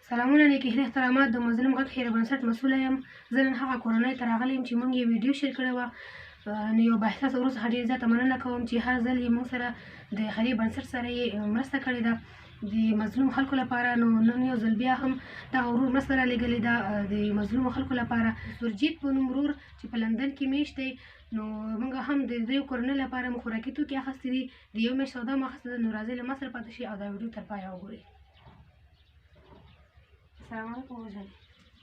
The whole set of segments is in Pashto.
سلامونه نیکې هیلې احترامات د مظلوم غږ خیر بنسټ مسؤله یم. زه نن هغه کورنۍ ته راغلی یم چې موږ یې ویډیو شیر کړې وه. نو یو باحثه ورور څخه ډېره زیاته مننه کوم چې هر ځل یې موږ سره د خیر بنسټ سره یې مرسته کړې ده د مظلوم خلکو لپاره. نو نن یو ځل بیا هم دغه ورور مرسته رالېږلې ده د مظلومو خلکو لپاره. سرجیت په نوم ورور چې په لندن کې میشت دی، نو موږ هم د دې کورنۍ لپاره مو خوراکي توکي اخیستي دي، د یو میاشت سودا مو اخیسته ده. نو راځئ له ما سره پاتې شئ او دا ویډیو تر پایه وګورئ. السلام علیکم وجهاني.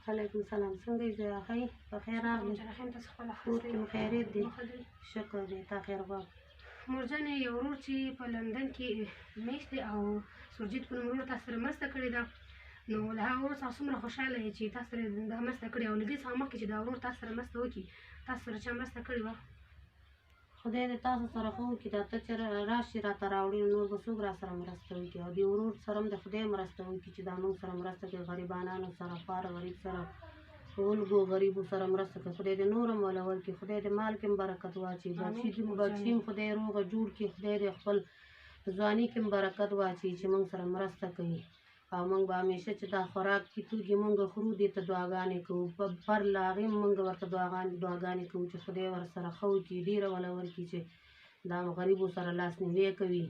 وعلیکم السلام. څنګه یې زویه؟ ښه یې؟ په خیر راغلې؟ کور کې مو خیریت دی؟ شکر دی. تا خیر غواړم. مورجانې یو ورور چې په لندن کې میشت دی او سرجیت په نوم ورور تاسو سره مرسته کړې ده، نو له هغه ورور څخه څومره خوشحاله یې چې تاسو سره دا مرسته کړې، او له دې څخه مخکې چې دا ورور تاسو سره مرسته وکړي تاسو سره چا مرسته کړې وه؟ خدای دې تاسو سره ښه وکړي. دا ته چې راشي راته راوړي نور به څوک را سره مرسته وکړي، او دې ورور سره هم د خدای مرسته وکړي چې دا موږ سره مرسته کوي، غریبانانو سره، خوار غریب سره، ولګو غریبو سره مرسته کوي. خدای دې نور هم وله ورکړي، خدای دې مال کې هم برکت واچوي، بچي هم خدای روغه جوړ کړي، خدای دې خپل ځواني کې هم برکت واچوي چې موږ سره مرسته کوي. او موږ به همیشه چې دا خوراک کې توکي موږ خورو دې ته دعاګانې کوو، پر له هغې موږ ورته دعاګانې کوو چې خدای ورسره ښه وکړي، ډېره وله ورکړي چې دا غریبو سره لاس نیوی کوي.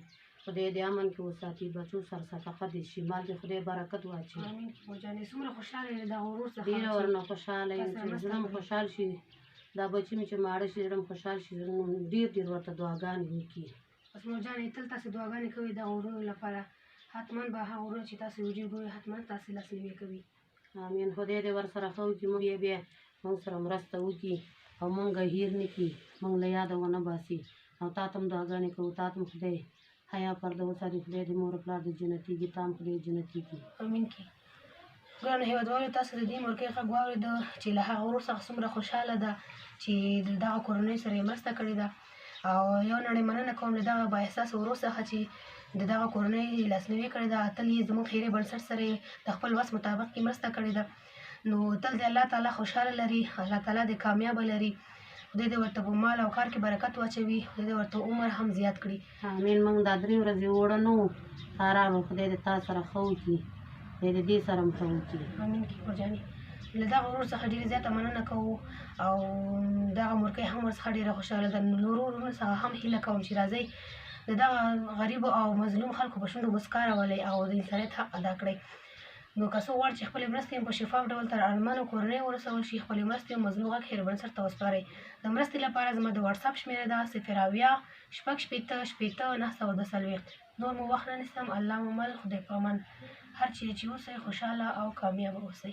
خدای دې امن کې وساتي، بچو سره صدقه دې شي، مال کې خدای برکت واچوي. ډېره ورنه خوشحاله یم چې زړه م خوشحال شي، دا بچي مې چې ماړه شي زړه م خوشحال شي، ډېر ورته دعاګانې وکړي. بس مورجانې تل تاسې دعاګانې کوئ دغه ورونو لپاره، حتما به هغه ورونه چې تاسو ویډیو ګورئ حتما تاسې لاس نیوی کوي. امین. خدای دې ورسره ښه وکړي، موږ یې بیا موږ سره مرسته وکړي او موږ هیر نه کړي، موږ له یاده ونه باسي. او تا ته هم دعاګانې کوو، تا ته هم خدای حیا پرده وساتي، خدای دې مور پلار دې جنتي کړي، تا هم خدای جنتي کړي. امین کړي. ګرانو هېوادوالو، تاسو د دې مورکۍ غږ واورېده چې له هغه ورور څخه څومره خوشحاله ده چې د دغه کورنۍ سره یې مرسته کړې ده. او یو نړۍ مننه کوم له دغه بااحساسه ورور څخه چې د دغه کورنۍ لاسنیوی کړې ده. تل یې زموږ خیري بنسټ سره یې د خپل وس مطابق یې مرسته کړې ده. نو تل دې الله تعالی خوشحاله لري، الله تعالی دې کامیابه لري، خدای دې ورته په مال او کار کې برکت واچوي، خدای دې ورته عمر هم زیات کړي. امین. موږ دا 3 ورځې اوړه نه وو راغلو، خدای دې تا سره ښه وکړي، خدای دې دې سره هم ښه وکړي. امین کړي. مورجانې له دغه ورور څخه ډېره زیاته مننه کوو، او دغه مورکۍ هم ورڅخه ډېره خوشحاله ده. نو نورو ورونو څخه هم هیله کوم چې راځئ د دغه غریبو او مظلوم خلکو په شونډو مسکا راولئ او د انسانیت حق ادا کړئ. نو که څوک غواړي چې خپلې مرستې هم په شفاف ډول تر اړمنو کورنیو ورسول شي، خپلې مرستې هم مظلوم غږ خیر بنسټ ته وسپارئ. د مرستې لپاره زما د واتساپ شمېره ده 080 شپږ شپېته 942. نور مو وخت نه نیسم. الله مو مل، خدای په امان. هر چیرې چې اوسئ خوشحاله او کامیابه اوسئ.